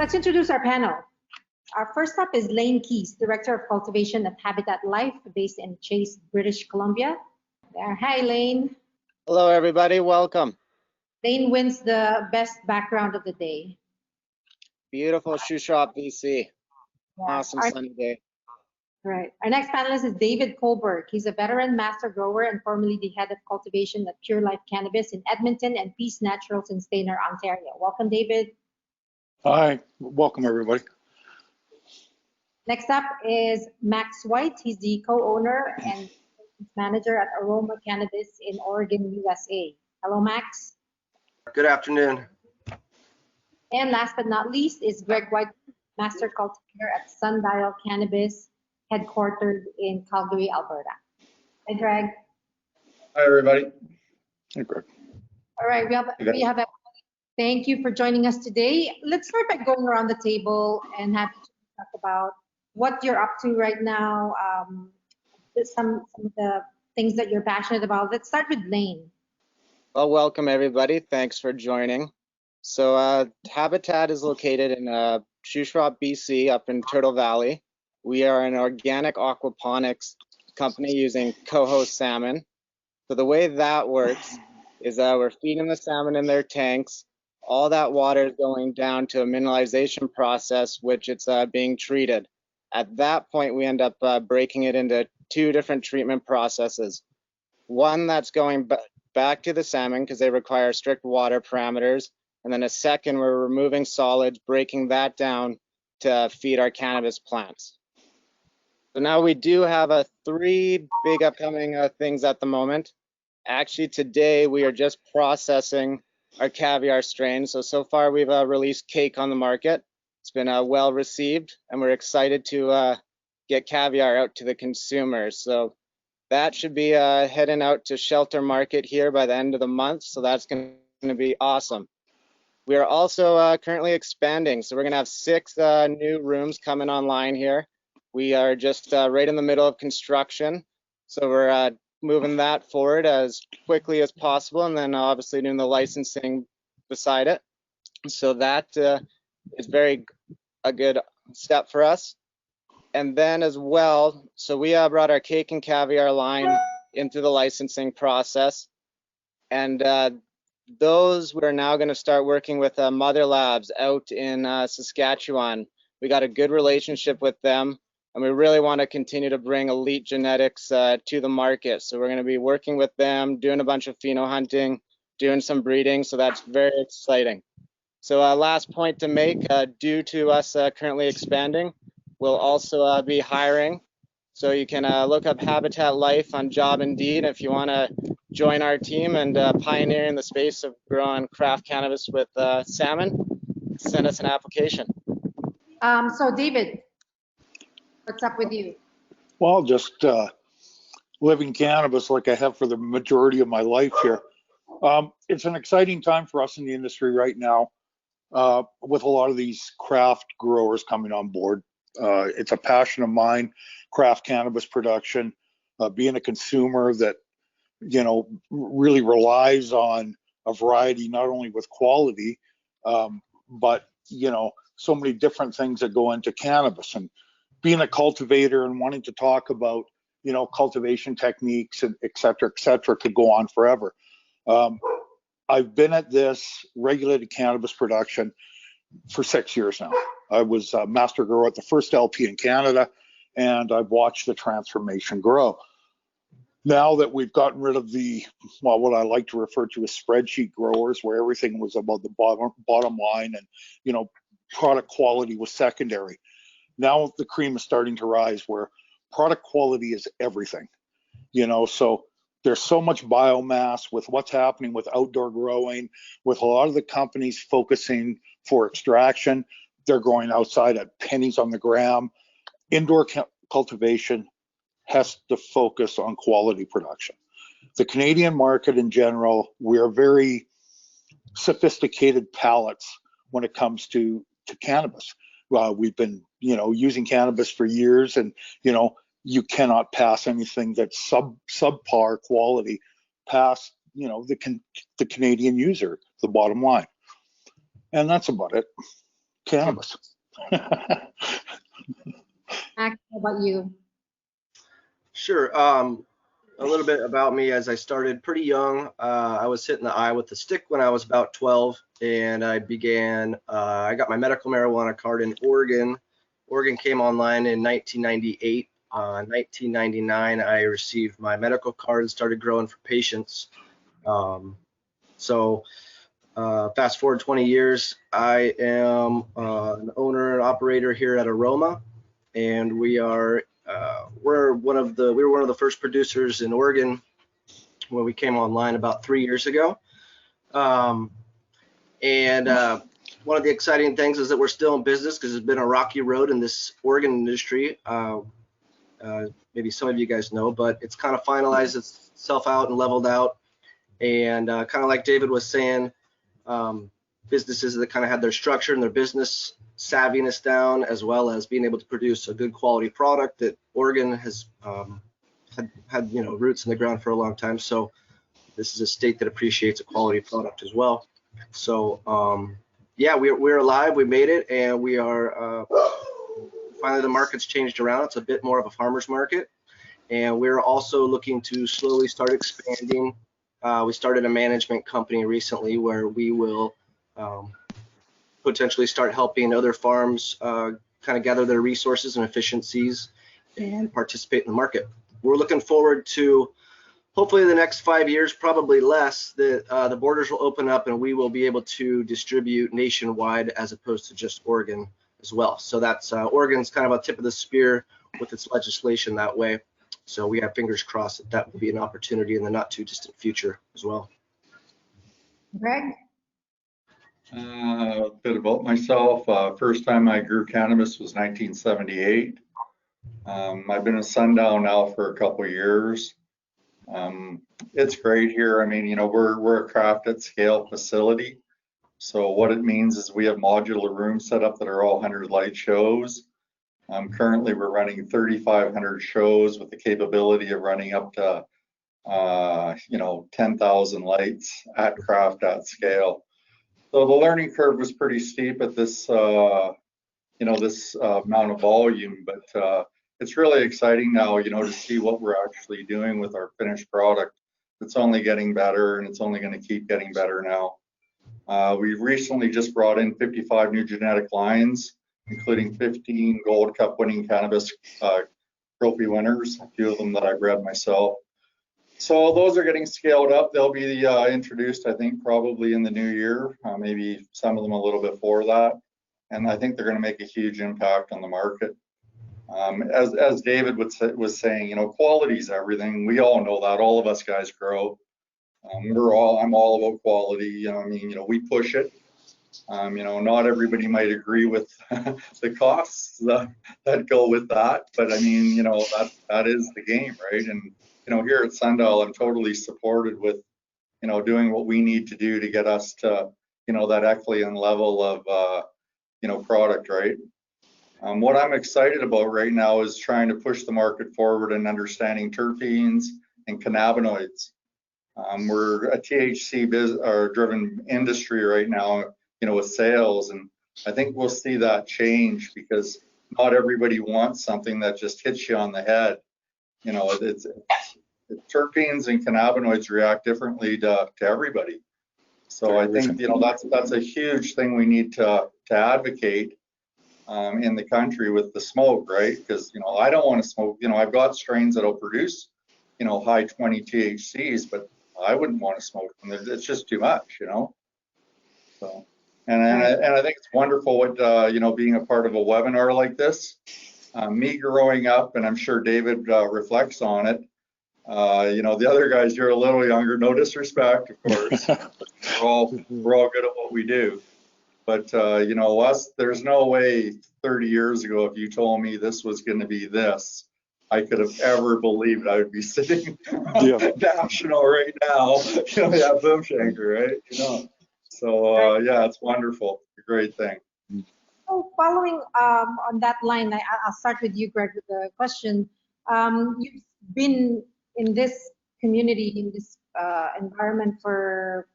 Let's introduce our panel. Our first up is Lane Keys, Director of Cultivation at Habitat Life, based in Chase, British Columbia. There. Hi, Lane. Hello, everybody. Welcome. Lane wins the best background of the day. Beautiful Shuswap, BC. Awesome sunny day. Right. Our next panelist is David Kohlberg. He's a veteran master grower and formerly the head of cultivation at Pure Life Cannabis in Edmonton and Peace Naturals in Stayner, Ontario. Welcome, David. Hi. Welcome, everybody. Next up is Max White. He's the co-owner and manager at Aroma Cannabis in Oregon, USA. Hello, Max. Good afternoon. And last but not least is Greg White, master cultivator at Sundial Cannabis, headquartered in Calgary, Alberta. Hi, Greg. Hi, everybody. Hey, Greg. All right, we have a, thank you for joining us today. Let's start by going around the table and have you talk about what you're up to right now, some of the things that you're passionate about. Let's start with Lane. Well, welcome, everybody. Thanks for joining. So Habitat is located in Shuswap, BC, up in Turtle Valley. We are an organic aquaponics company using coho salmon. So the way that works is we're feeding the salmon in their tanks. All that water is going down to a mineralization process, which it's being treated. At that point, we end up breaking it into two different treatment processes. One that's going back to the salmon because they require strict water parameters. And then a second, we're removing solids, breaking that down to feed our cannabis plants. So now we do have three big upcoming things at the moment. Actually, today we are just processing our caviar strain. So far we've released Cake on the market. It's been well received, and we're excited to get caviar out to the consumers. So that should be heading out to Shelter Market here by the end of the month. So that's going to be awesome. We are also currently expanding. So we're going to have 6 new rooms coming online here. We are just right in the middle of construction. So we're moving that forward as quickly as possible, and then obviously doing the licensing beside it. So that is a good step for us. And then as well, so we brought our Cake and Caviar line into the licensing process. And those we're now going to start working with Mother Labs out in Saskatchewan. We got a good relationship with them, and we really want to continue to bring elite genetics to the market. So we're going to be working with them, doing a bunch of pheno hunting, doing some breeding. So that's very exciting. So last point to make, due to us currently expanding, we'll also be hiring. So you can look up Habitat Life on Job Indeed if you want to join our team and pioneer in the space of growing craft cannabis with salmon. Send us an application. So David, what's up with you? Well, just living cannabis like I have for the majority of my life here. It's an exciting time for us in the industry right now with a lot of these craft growers coming on board. It's a passion of mine, craft cannabis production, being a consumer that, you know, really relies on a variety, not only with quality, but, you know, so many different things that go into cannabis. And being a cultivator and wanting to talk about, you know, cultivation techniques and et cetera, could go on forever. I've been at this regulated cannabis production for 6 years now. I was a master grower at the first LP in Canada, and I've watched the transformation grow. Now that we've gotten rid of the, well, what I like to refer to as spreadsheet growers, where everything was about the bottom line and, you know, product quality was secondary. Now the cream is starting to rise where product quality is everything, you know, so there's so much biomass with what's happening with outdoor growing, with a lot of the companies focusing for extraction. They're growing outside at pennies on the gram. Indoor cultivation has to focus on quality production. The Canadian market in general, we're very sophisticated palates when it comes to cannabis. We've been, you know, using cannabis for years, and, you know, you cannot pass anything that's subpar quality past, you know, the Canadian user, the bottom line. And that's about it. cannabis. Max, how about you? Sure. A little bit about me. As I started pretty young, I was hitting the eye with a stick when I was about 12, and I got my medical marijuana card in Oregon. Oregon came online in 1998. 1999, I received my medical card and started growing for patients. Fast forward 20 years, I am an owner and operator here at Aroma, and we were one of the first producers in Oregon when we came online about 3 years ago. One of the exciting things is that we're still in business because it's been a rocky road in this Oregon industry. Maybe some of you guys know, but it's kind of finalized itself out and leveled out. And kind of like David was saying, businesses that kind of had their structure and their business savviness down, as well as being able to produce a good quality product that Oregon has had roots in the ground for a long time. So this is a state that appreciates a quality product as well. So yeah, we're alive, we made it, and we are finally, the market's changed around. It's a bit more of a farmer's market, and we're also looking to slowly start expanding. We started a management company recently where we will potentially start helping other farms kind of gather their resources and efficiencies and participate in the market. We're looking forward to hopefully the next 5 years, probably less, that the borders will open up and we will be able to distribute nationwide as opposed to just Oregon as well. So that's Oregon's kind of a tip of the spear with its legislation that way. So we have fingers crossed that that will be an opportunity in the not too distant future as well. Greg? A bit about myself. First time I grew cannabis was 1978. I've been in Sundown now for a couple of years. It's great here. I mean, we're a craft at scale facility. So what it means is we have modular rooms set up that are all 100 light shows. Currently, we're running 3,500 shows with the capability of running up to 10,000 lights at craft at scale. So the learning curve was pretty steep at this this amount of volume, but it's really exciting now, to see what we're actually doing with our finished product. It's only getting better, and it's only going to keep getting better now. We've recently just brought in 55 new genetic lines, including 15 Gold Cup winning cannabis trophy winners, a few of them that I bred myself. So those are getting scaled up. They'll be introduced, I think, probably in the new year, maybe some of them a little before that. And I think they're going to make a huge impact on the market. As David was saying, quality is everything. We all know that. All of us guys grow. I'm all about quality. We push it. Not everybody might agree with the costs that go with that, but that is the game, right? And here at Sundial, I'm totally supported with doing what we need to do to get us to that excellent level of product, right? What I'm excited about right now is trying to push the market forward and understanding terpenes and cannabinoids. We're a THC driven industry right now, with sales, and I think we'll see that change because not everybody wants something that just hits you on the head. Terpenes and cannabinoids react differently to everybody. So I think that's a huge thing we need to advocate in the country with the smoke, right? Because I don't want to smoke. I've got strains that'll produce high 20 THCs, but I wouldn't want to smoke them. It's just too much, So, and I think it's wonderful what being a part of a webinar like this. Me growing up, and I'm sure David reflects on it. The other guys, you're a little younger. No disrespect, of course. we're all good at what we do. But us, there's no way 30 years ago if you told me this was going to be this, I could have ever believed I would be sitting national right now. Boom Shanker, right? So yeah, it's wonderful. It's a great thing. So following on that line, I'll start with you, Greg, with the question. You've been in this community, in this environment for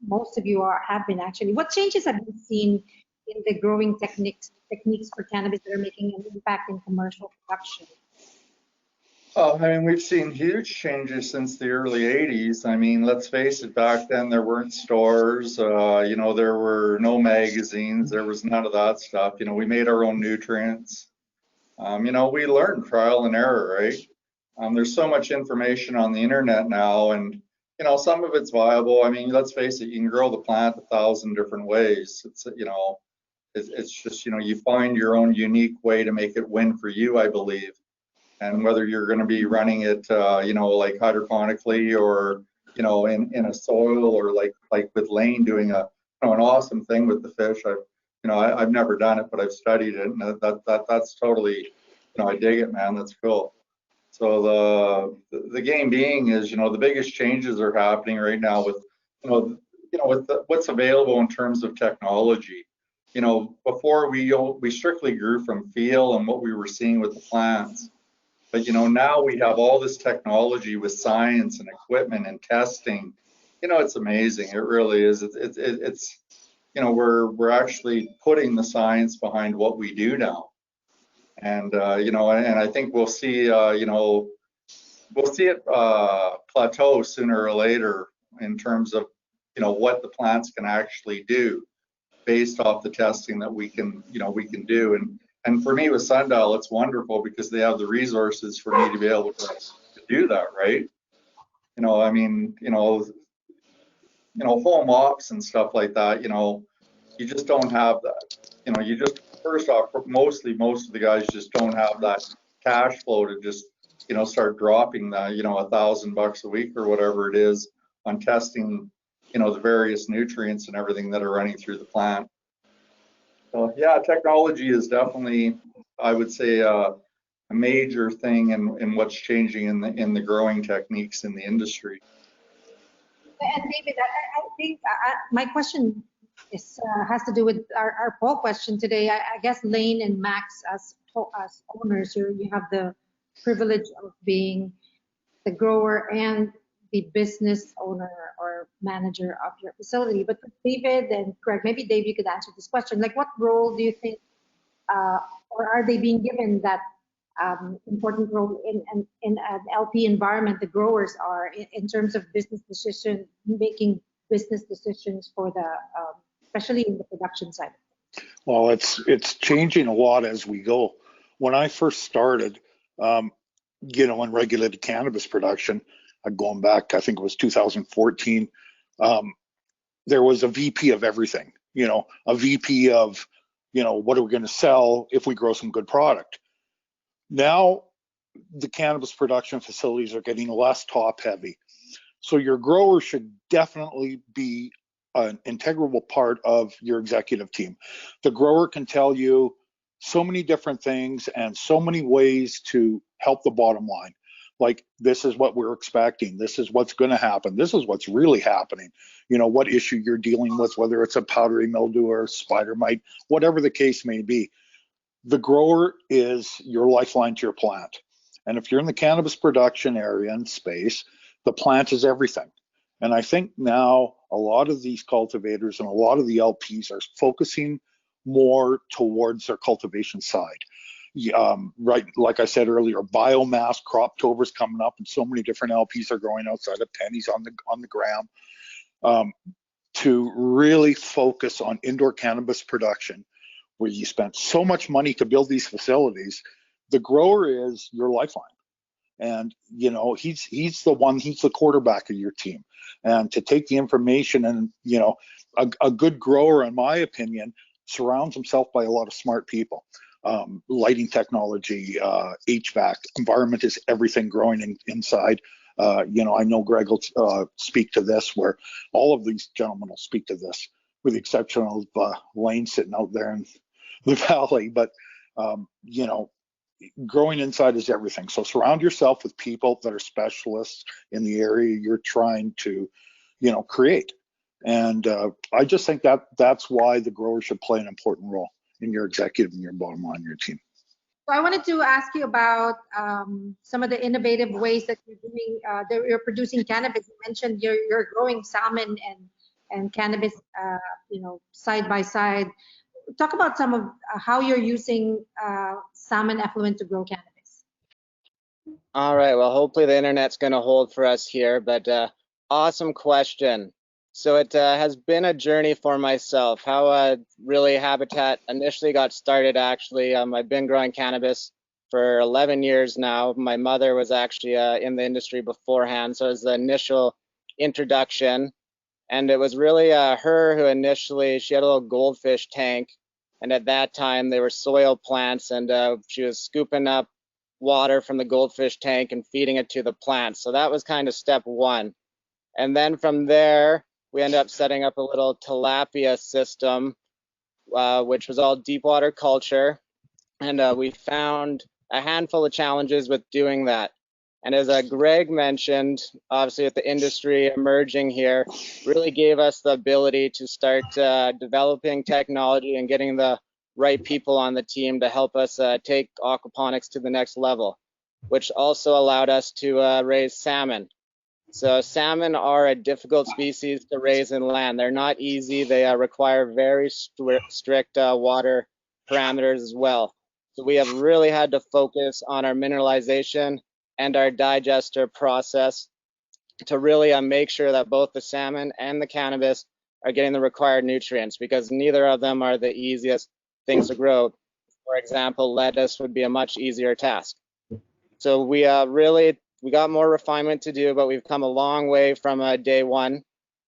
most of you have been actually. What changes have you seen in the growing techniques for cannabis that are making an impact in commercial production? I mean, we've seen huge changes since the early 80s. I mean, let's face it, back then there weren't stores, you know, there were no magazines, there was none of that stuff. You know, we made our own nutrients. You know, we learned trial and error, right? There's so much information on the internet now, and, you know, some of it's viable. I mean, let's face it, you can grow the plant 1,000 different ways. It's, you know, it's just, you know, you find your own unique way to make it win for you, I believe. And whether you're going to be running it, you know, like hydroponically or, you know, in a soil, or like with Lane doing a, you know, an awesome thing with the fish. I've never done it, but I've studied it, and that's totally, you know, I dig it, man. That's cool. So the game being is, you know, the biggest changes are happening right now with, with what's available in terms of technology. You know, before we strictly grew from feel and what we were seeing with the plants. But, you know, now we have all this technology with science and equipment and testing. You know, it's amazing. It really is. It's you know, we're actually putting the science behind what we do now. And, you know, and I think we'll see, you know, we'll see it plateau sooner or later in terms of, you know, what the plants can actually do based off the testing that we can, you know, we can do. And for me with Sundial, it's wonderful because they have the resources for me to be able to do that, right? You know, I mean, you know, home ops and stuff like that, you know, you just don't have that. You know, you just, first off, most of the guys just don't have that cash flow to just, you know, start dropping that, you know, $1,000 a week or whatever it is on testing, you know, the various nutrients and everything that are running through the plant. So yeah, technology is definitely, I would say, a major thing in what's changing in the growing techniques in the industry. And David, I think my question has to do with our poll question today. I guess Lane and Max, as owners, you have the privilege of being the grower and the business owner or manager of your facility. But for David and Craig, maybe Dave, you could answer this question. Like, what role do you think, or are they being given that important role in an LP environment? The growers are in terms of making business decisions for the, especially in the production side. Well, it's changing a lot as we go. When I first started, you know, in regulated cannabis production, going back, I think it was 2014, there was a VP of everything, you know, a VP of, you know, what are we going to sell if we grow some good product? Now, the cannabis production facilities are getting less top heavy. So your grower should definitely be an integral part of your executive team. The grower can tell you so many different things and so many ways to help the bottom line. Like, this is what we're expecting. This is what's going to happen. This is what's really happening. You know, what issue you're dealing with, whether it's a powdery mildew or spider mite, whatever the case may be. The grower is your lifeline to your plant. And if you're in the cannabis production area and space, the plant is everything. And I think now a lot of these cultivators and a lot of the LPs are focusing more towards their cultivation side. Right, like I said earlier, biomass, Croptober's coming up, and so many different LPs are growing outside of pennies on the gram, to really focus on indoor cannabis production, where you spent so much money to build these facilities. The grower is your lifeline, and you know, he's the quarterback of your team, and to take the information, and you know, a good grower, in my opinion, surrounds himself by a lot of smart people. Lighting technology, HVAC, environment is everything growing inside. You know, I know Greg will speak to this, where all of these gentlemen will speak to this, with the exception of Lane sitting out there in the valley. But, you know, growing inside is everything. So surround yourself with people that are specialists in the area you're trying to, you know, create. And I just think that's why the grower should play an important role in your executive and your bottom line, your team. So I wanted to ask you about some of the innovative ways that you're doing, that you're producing cannabis. You mentioned you're growing salmon and cannabis, you know, side by side. talk about some of how you're using salmon effluent to grow cannabis. All right, well, hopefully the internet's going to hold for us here, but awesome question. So it has been a journey for myself, how really Habitat initially got started, actually. I've been growing cannabis for 11 years now. My mother was actually in the industry beforehand, so it was the initial introduction. And it was really her who initially, she had a little goldfish tank, and at that time they were soil plants, and she was scooping up water from the goldfish tank and feeding it to the plants. So that was kind of step one. And then from there, we ended up setting up a little tilapia system, which was all deep water culture. And we found a handful of challenges with doing that. And as Greg mentioned, obviously with the industry emerging here, really gave us the ability to start developing technology and getting the right people on the team to help us take aquaponics to the next level, which also allowed us to raise salmon. So salmon are a difficult species to raise in land. They're not easy. They require very strict water parameters as well. So we have really had to focus on our mineralization and our digester process to really make sure that both the salmon and the cannabis are getting the required nutrients, because neither of them are the easiest things to grow. For example, lettuce would be a much easier task. So we got more refinement to do, but we've come a long way from day one,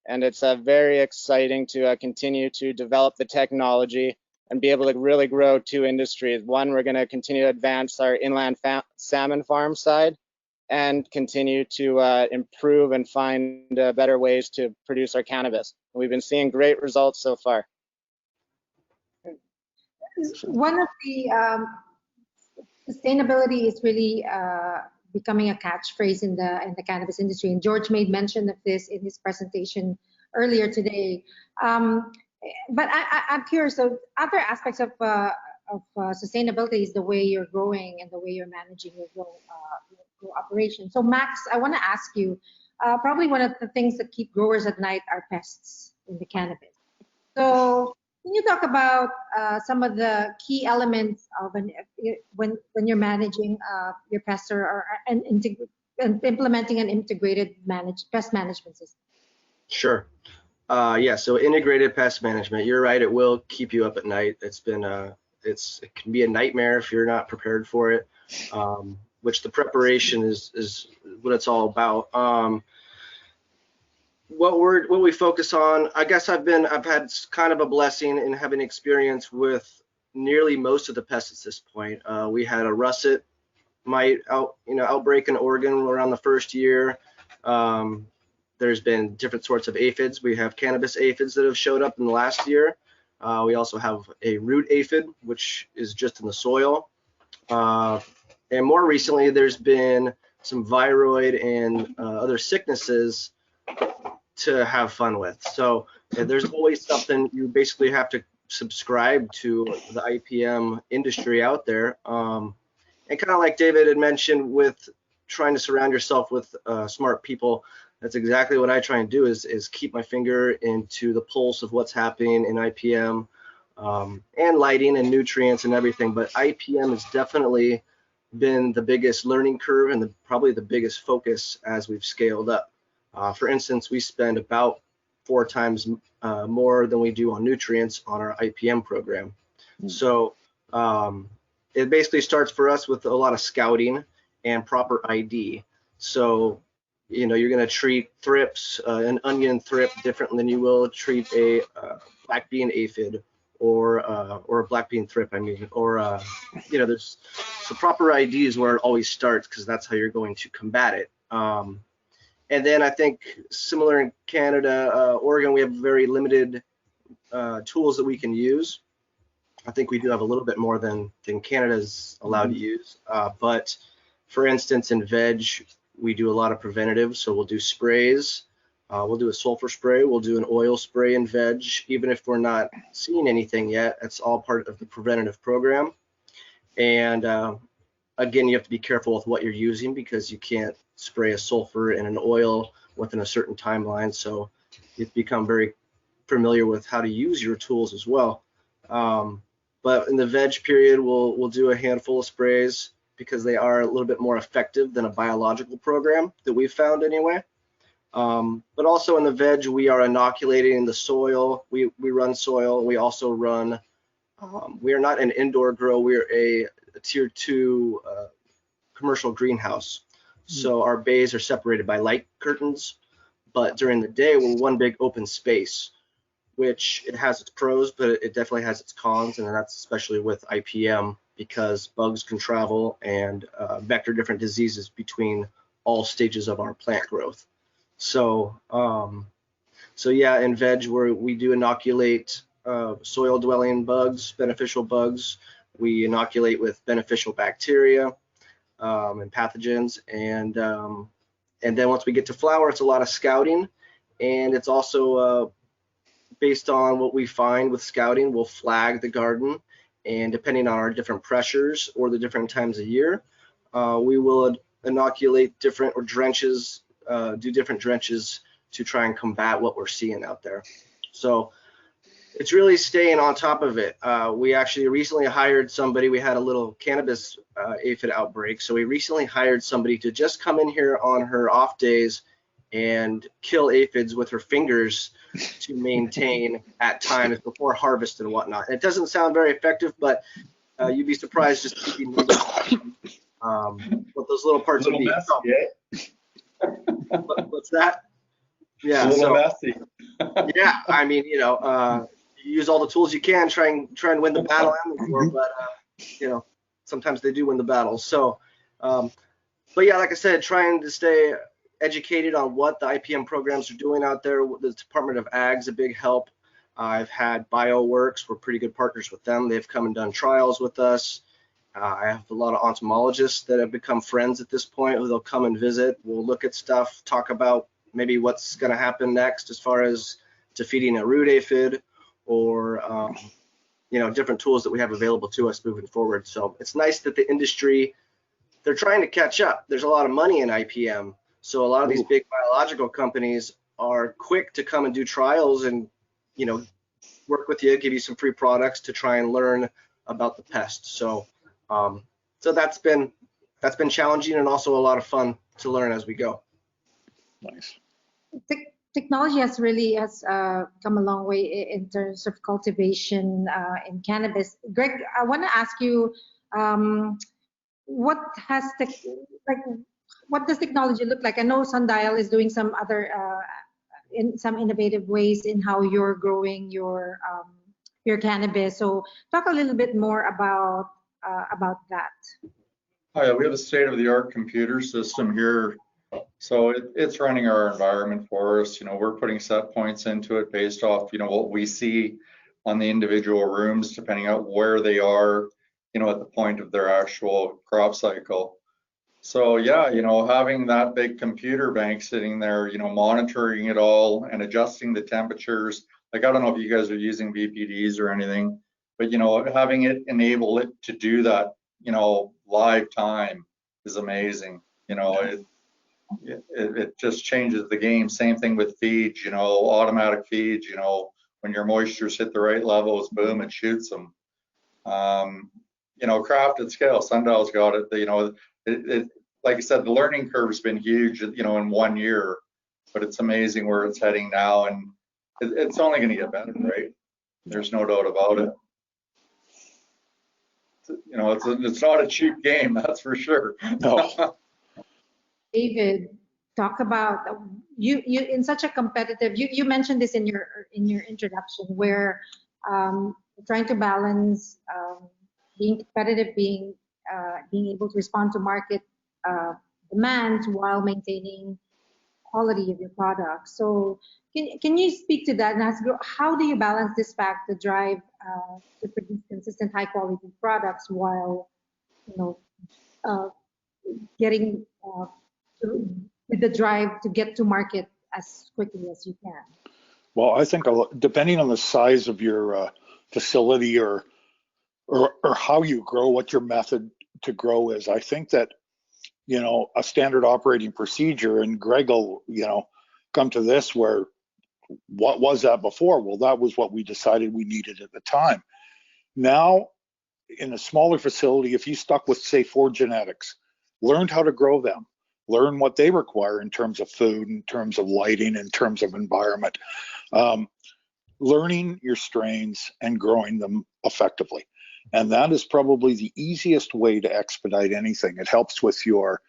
and it's very exciting to continue to develop the technology and be able to really grow two industries. One, we're going to continue to advance our inland salmon farm side and continue to improve and find better ways to produce our cannabis. We've been seeing great results so far. One of the sustainability is really becoming a catchphrase in the cannabis industry, and George made mention of this in his presentation earlier today. But I'm curious. So other aspects of sustainability is the way you're growing and the way you're managing your grow operation. So Max, I want to ask you, probably one of the things that keep growers at night are pests in the cannabis. So can you talk about some of the key elements of when you're managing your pests and implementing an integrated pest management system? Sure. Yeah, so integrated pest management, you're right, it will keep you up at night. It can be a nightmare if you're not prepared for it, which the preparation is what it's all about. What we focus on, I guess I've had kind of a blessing in having experience with nearly most of the pests at this point. We had a russet mite outbreak in Oregon around the first year. There's been different sorts of aphids. We have cannabis aphids that have showed up in the last year. We also have a root aphid, which is just in the soil. And more recently, there's been some viroid and other sicknesses to have fun with. So there's always something. You basically have to subscribe to the IPM industry out there. And kind of like David had mentioned, with trying to surround yourself with smart people, that's exactly what I try and do, is keep my finger into the pulse of what's happening in IPM, and lighting and nutrients and everything. But IPM has definitely been the biggest learning curve and probably the biggest focus as we've scaled up. For instance, we spend about 4 times more than we do on nutrients on our IPM program. So it basically starts for us with a lot of scouting and proper ID. So you're going to treat thrips, an onion thrip, different than you will treat a black bean aphid or a black bean thrip. There's the proper ID is where it always starts, because that's how you're going to combat it. And then I think similar in Canada, Oregon, we have very limited tools that we can use. I think we do have a little bit more than Canada's allowed to use. But for instance, in veg, we do a lot of preventative. So we'll do sprays. We'll do a sulfur spray. We'll do an oil spray in veg. Even if we're not seeing anything yet, it's all part of the preventative program. And again, you have to be careful with what you're using, because you can't spray a sulfur and an oil within a certain timeline. So you've become very familiar with how to use your tools as well. But in the veg period, we'll do a handful of sprays because they are a little bit more effective than a biological program that we've found anyway. But also in the veg, we are inoculating the soil. We run soil. We also run, we are not an indoor grow. We're a tier 2 commercial greenhouse. So our bays are separated by light curtains, but during the day, we're one big open space, which it has its pros, but it definitely has its cons, and that's especially with IPM because bugs can travel and vector different diseases between all stages of our plant growth. So, so yeah, in veg, we do inoculate soil dwelling bugs, beneficial bugs. We inoculate with beneficial bacteria and pathogens, and then once we get to flower, it's a lot of scouting, and it's also based on what we find with scouting, we'll flag the garden, and depending on our different pressures or the different times of year, we will inoculate different or drenches, do different drenches to try and combat what we're seeing out there. So it's really staying on top of it. We actually recently hired somebody. We had a little cannabis aphid outbreak, so we recently hired somebody to just come in here on her off days and kill aphids with her fingers to maintain at times before harvest and whatnot. It doesn't sound very effective, but you'd be surprised just keeping what those little parts would be. Messy, What's that? Yeah, a little messy. Yeah, I mean, you use all the tools you can, try and win the battle and the war, but sometimes they do win the battles. So, but yeah, like I said, trying to stay educated on what the IPM programs are doing out there. The Department of Ag's a big help. I've had BioWorks. We're pretty good partners with them. They've come and done trials with us. I have a lot of entomologists that have become friends at this point who they'll come and visit. We'll look at stuff, talk about maybe what's going to happen next as far as defeating a root aphid or different tools that we have available to us moving forward. So it's nice that the industry, they're trying to catch up. There's a lot of money in IPM. So a lot of these big biological companies are quick to come and do trials and, work with you, give you some free products to try and learn about the pest. So, so that's been challenging and also a lot of fun to learn as we go. Nice. Technology has come a long way in terms of cultivation in cannabis. Greg, I want to ask you, what does technology look like? I know Sundial is doing some other in some innovative ways in how you're growing your cannabis. So talk a little bit more about that. Oh yeah, we have a state-of-the-art computer system here. So it's running our environment for us. We're putting set points into it based off, what we see on the individual rooms, depending on where they are, at the point of their actual crop cycle. So yeah, having that big computer bank sitting there, monitoring it all and adjusting the temperatures. Like, I don't know if you guys are using VPDs or anything, but having it enable it to do that, live time is amazing. It just changes the game. Same thing with feeds, automatic feeds, when your moistures hit the right levels, boom, it shoots them. Craft at scale, Sundial's got it. Like I said, the learning curve's been huge, in 1 year, but it's amazing where it's heading now, and it's only going to get better, right? There's no doubt about it. It's not a cheap game, that's for sure. No. David, talk about you in such a competitive. You mentioned this in your introduction, where trying to balance being competitive, being able to respond to market demands while maintaining quality of your product. So can you speak to that and ask, how do you balance this fact to drive to produce consistent high quality products while getting with the drive to get to market as quickly as you can? Well, I think depending on the size of your facility or how you grow, what your method to grow is, I think that a standard operating procedure, and Greg will come to this, where what was that before? Well, that was what we decided we needed at the time. Now, in a smaller facility, if you stuck with, say, 4 genetics, learned how to grow them, learn what they require in terms of food, in terms of lighting, in terms of environment, learning your strains and growing them effectively. And that is probably the easiest way to expedite anything. It helps with your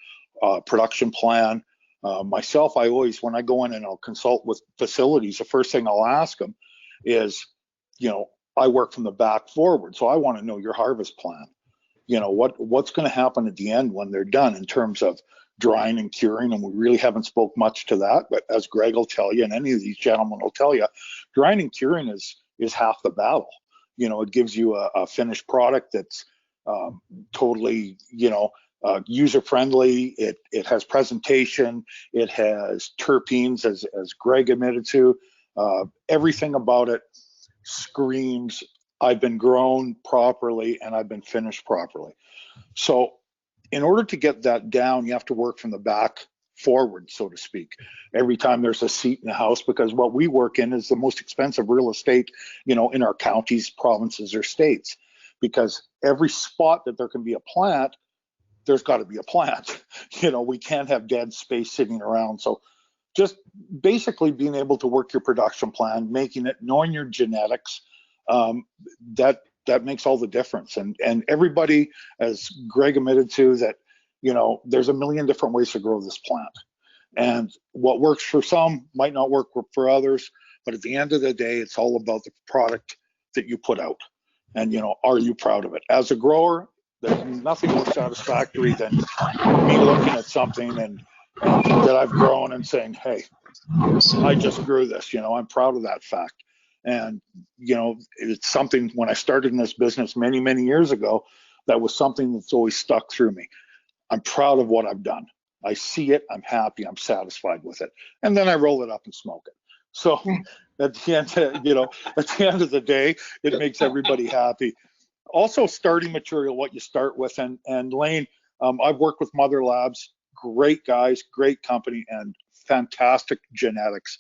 production plan. Myself, I always, when I go in and I'll consult with facilities, the first thing I'll ask them is, I work from the back forward, so I want to know your harvest plan. What's going to happen at the end when they're done in terms of drying and curing, and we really haven't spoke much to that, but as Greg will tell you, and any of these gentlemen will tell you, drying and curing is half the battle. It gives you a finished product that's totally, user-friendly. It has presentation. It has terpenes, as Greg admitted to. Everything about it screams, I've been grown properly and I've been finished properly. So in order to get that down, you have to work from the back forward, so to speak, every time there's a seat in the house, because what we work in is the most expensive real estate, in our counties, provinces, or states, because every spot that there can be a plant, there's got to be a plant. We can't have dead space sitting around. So just basically being able to work your production plan, making it, knowing your genetics, that makes all the difference. And everybody, as Greg admitted to, that there's a million different ways to grow this plant, and what works for some might not work for others. But at the end of the day, it's all about the product that you put out, and are you proud of it? As a grower, there's nothing more satisfactory than me looking at something and that I've grown and saying, hey, I just grew this. I'm proud of that fact. And it's something, when I started in this business many, many years ago, that was something that's always stuck through me. I'm proud of what I've done. I see it, I'm happy, I'm satisfied with it. And then I roll it up and smoke it. So at the end of the day, it makes everybody happy. Also, starting material, what you start with, and Lane, I've worked with Mother Labs, great guys, great company, and fantastic genetics.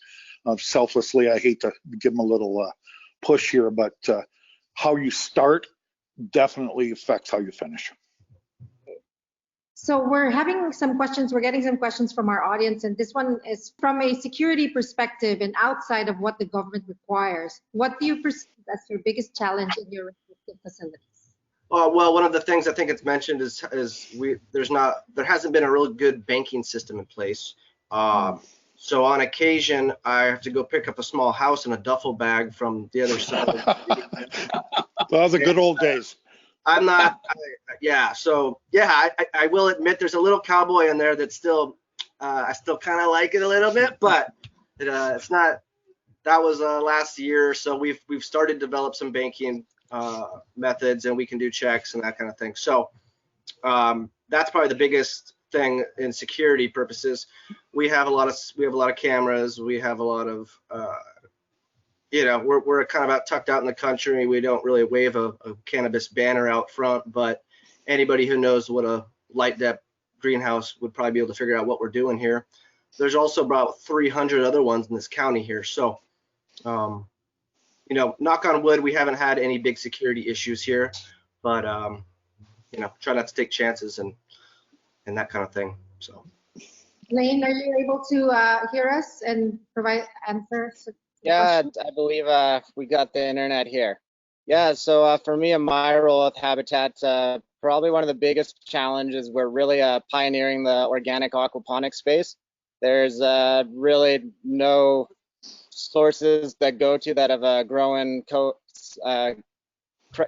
Selflessly, I hate to give them a little push here, but how you start definitely affects how you finish. So we're having some questions, we're getting some questions from our audience, and this one is from a security perspective and outside of what the government requires. What do you perceive as your biggest challenge in your respective facilities? Well, one of the things I think it's mentioned is there hasn't been a really good banking system in place. So on occasion, I have to go pick up a small house in a duffel bag from the other side of the street. Well, the good old days. I will admit there's a little cowboy in there that's still, I still kind of like it a little bit, but it's not. That was last year, so we've started to develop some banking methods, and we can do checks and that kind of thing. So that's probably the biggest thing in security purposes. We have a lot of cameras. We have a lot of we're kind of tucked out in the country. We don't really wave a cannabis banner out front, but anybody who knows what a light depth greenhouse would probably be able to figure out what we're doing here. There's also about 300 other ones in this county here. So, knock on wood, we haven't had any big security issues here, but try not to take chances and that kind of thing. So, Lane, are you able to hear us and provide answers? Yeah, I believe we got the internet here. Yeah, so for me and my role with Habitat, probably one of the biggest challenges, we're really pioneering the organic aquaponics space. There's really no sources that go to that have grown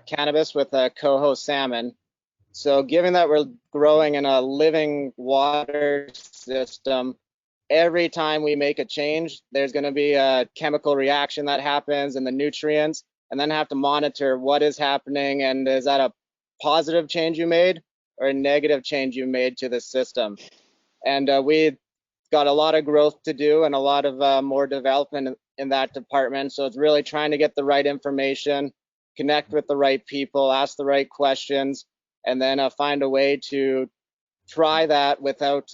cannabis with coho salmon. So given that we're growing in a living water system, every time we make a change, there's going to be a chemical reaction that happens in the nutrients, and then have to monitor what is happening, and is that a positive change you made or a negative change you made to the system. And we've got a lot of growth to do and a lot of more development in that department. So it's really trying to get the right information, connect with the right people, ask the right questions, and then find a way to try that without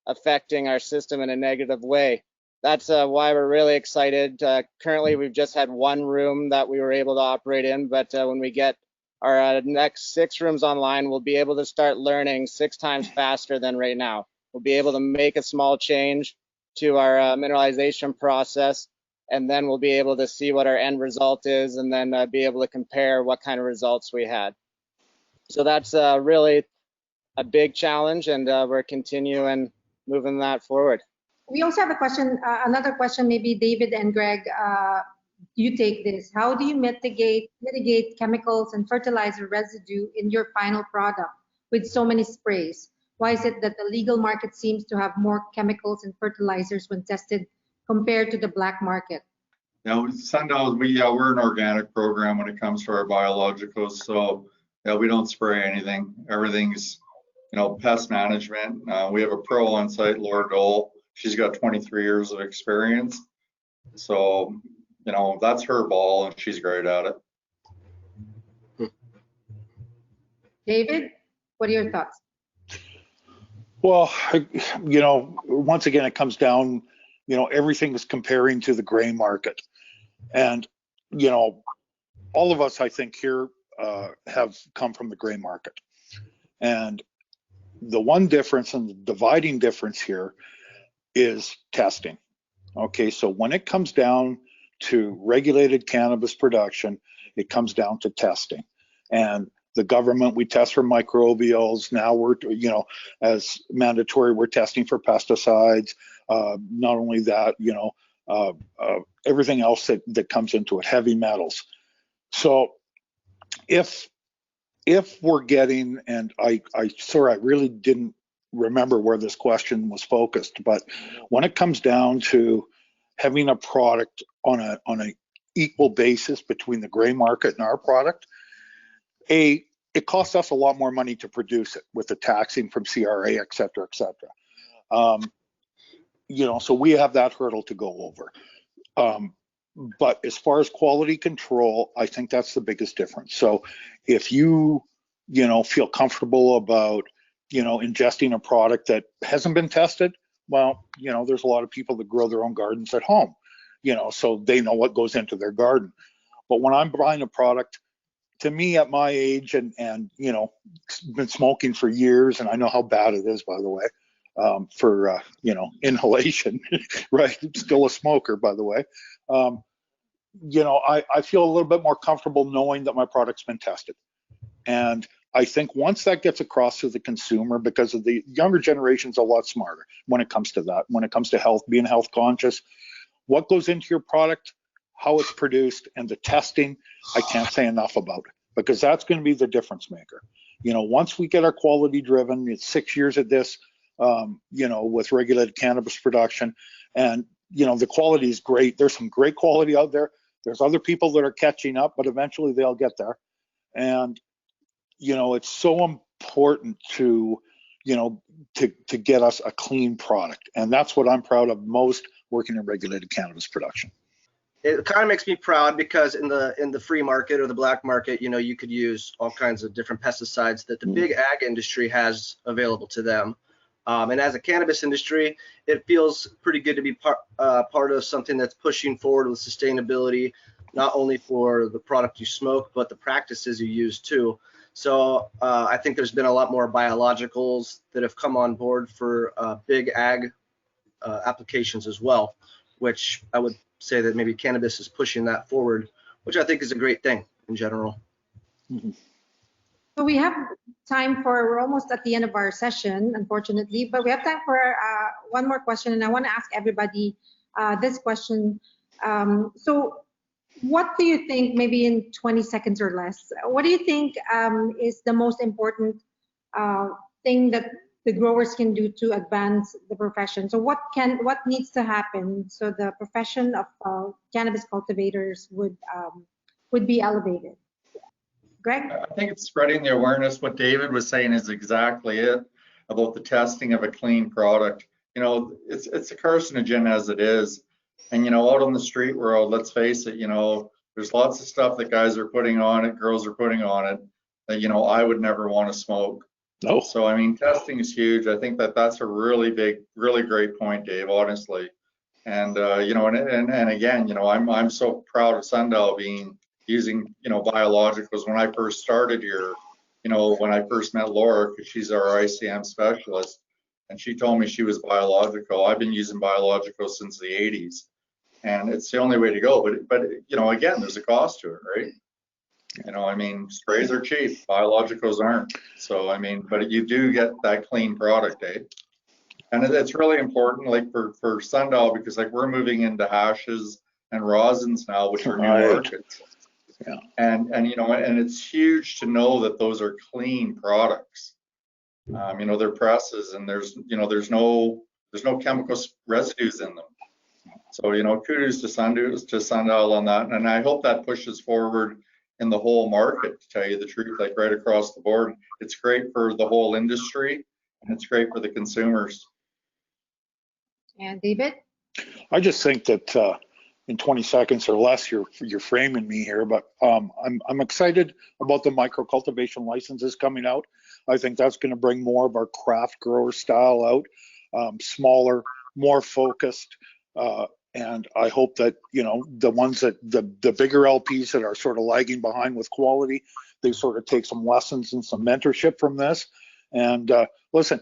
affecting our system in a negative way. That's why we're really excited. Currently, we've just had one room that we were able to operate in, but when we get our next 6 rooms online, we'll be able to start learning 6 times faster than right now. We'll be able to make a small change to our mineralization process, and then we'll be able to see what our end result is, and then be able to compare what kind of results we had. So that's really a big challenge, and we're continuing moving that forward. We also have a question, another question, maybe David and Greg, you take this. How do you mitigate chemicals and fertilizer residue in your final product with so many sprays? Why is it that the legal market seems to have more chemicals and fertilizers when tested compared to the black market? Now, Sundial, we're an organic program when it comes to our biologicals. So we don't spray anything. Everything's, pest management. We have a pro on site, Laura Dole. She's got 23 years of experience. So, that's her ball and she's great at it. David, what are your thoughts? Well, once again, it comes down, everything is comparing to the gray market. And, all of us, I think, here have come from the gray market. And the one difference and the dividing difference here is testing. Okay, so when it comes down to regulated cannabis production, it comes down to testing. And the government, we test for microbials. Now we're, as mandatory, we're testing for pesticides. Not only that, everything else that comes into it, heavy metals. So if we're getting, and I really didn't remember where this question was focused, but when it comes down to having a product on a equal basis between the gray market and our product, it costs us a lot more money to produce it with the taxing from CRA, et cetera, et cetera. So we have that hurdle to go over. But as far as quality control, I think that's the biggest difference. So if you, feel comfortable about, ingesting a product that hasn't been tested, well, there's a lot of people that grow their own gardens at home, so they know what goes into their garden. But when I'm buying a product, to me at my age and been smoking for years, and I know how bad it is, by the way, for inhalation, right? I'm still a smoker, by the way. I feel a little bit more comfortable knowing that my product's been tested. And I think once that gets across to the consumer, because of the younger generation's a lot smarter when it comes to that, when it comes to health, being health conscious, what goes into your product, how it's produced, and the testing, I can't say enough about it, because that's going to be the difference maker. Once we get our quality driven, it's 6 years at this, with regulated cannabis production, and the quality is great. There's some great quality out there. There's other people that are catching up, but eventually they'll get there. And it's so important to get us a clean product, and that's what I'm proud of most, working in regulated cannabis production. It kind of makes me proud because in the free market or the black market, you could use all kinds of different pesticides that the big ag industry has available to them. And as a cannabis industry, it feels pretty good to be part of something that's pushing forward with sustainability, not only for the product you smoke, but the practices you use too. So I think there's been a lot more biologicals that have come on board for big ag applications as well, which I would say that maybe cannabis is pushing that forward, which I think is a great thing in general. Mm-hmm. So we have time we're almost at the end of our session, unfortunately, but we have time for one more question, and I want to ask everybody this question. So what do you think, maybe in 20 seconds or less, what do you think is the most important thing that the growers can do to advance the profession? So what needs to happen so the profession of cannabis cultivators would be elevated? Greg? I think it's spreading the awareness. What David was saying is exactly it, about the testing of a clean product. It's a carcinogen as it is. And, out on the street world, let's face it, there's lots of stuff that guys are putting on it, girls are putting on it, that, I would never want to smoke. No. So, testing is huge. I think that's a really big, really great point, Dave, honestly. And, and again, I'm so proud of Sundial being, using, biologicals. When I first started here, when I first met Laura, because she's our ICM specialist, and she told me she was biological. I've been using biologicals since the 80s, and it's the only way to go. But again, there's a cost to it, right? Sprays are cheap, biologicals aren't. So, but you do get that clean product, eh? And it's really important, like for Sundial, because like we're moving into hashes and rosins now, which are new markets. Yeah. And it's huge to know that those are clean products. They're presses, and there's no chemical residues in them. So, kudos to Sundial on that. And I hope that pushes forward in the whole market, to tell you the truth, like right across the board. It's great for the whole industry, and it's great for the consumers. And David? I just think that in 20 seconds or less, you're framing me here, but I'm excited about the micro cultivation licenses coming out. I think that's going to bring more of our craft grower style out, smaller, more focused, and I hope that the ones that the bigger LPs that are sort of lagging behind with quality, they sort of take some lessons and some mentorship from this. And listen,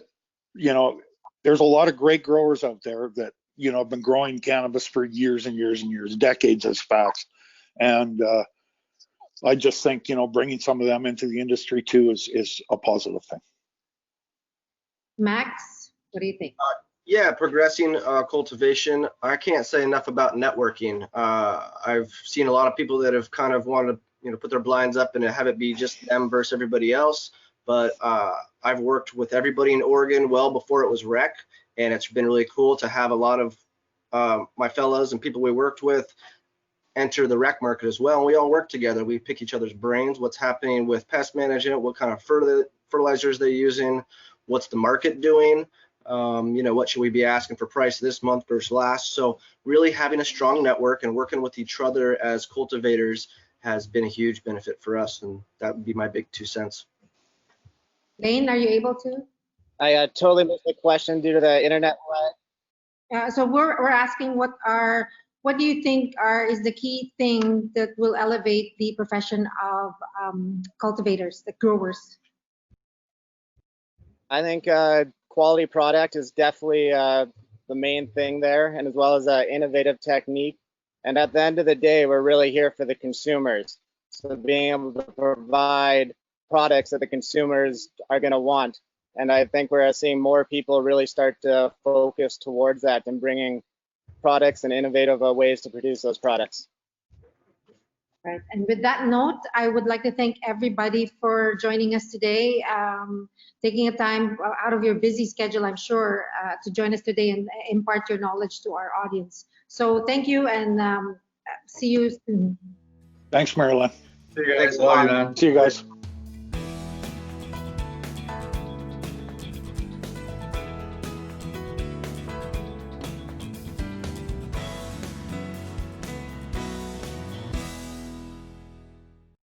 there's a lot of great growers out there that have been growing cannabis for years and years and years, decades as facts. And I just think bringing some of them into the industry too is a positive thing. Max, what do you think? Yeah, progressing cultivation. I can't say enough about networking. I've seen a lot of people that have kind of wanted to, put their blinds up and have it be just them versus everybody else. But I've worked with everybody in Oregon well before it was rec, and it's been really cool to have a lot of my fellows and people we worked with enter the rec market as well. And we all work together. We pick each other's brains, what's happening with pest management, what kind of fertilizers they're using, what's the market doing. What should we be asking for price this month versus last? So really having a strong network and working with each other as cultivators has been a huge benefit for us, and that would be my big 2 cents. Lane, are you able to? I totally missed the question due to the internet lag. So we're asking what do you think is the key thing that will elevate the profession of cultivators, the growers? I think quality product is definitely the main thing there, and as well as innovative technique. And at the end of the day, we're really here for the consumers. So being able to provide products that the consumers are going to want. And I think we're seeing more people really start to focus towards that and bringing products and innovative ways to produce those products. Right. And with that note, I would like to thank everybody for joining us today, taking a time out of your busy schedule, I'm sure, to join us today and impart your knowledge to our audience. So thank you, and see you soon. Thanks, Marilyn. See you guys. Bye. See you guys.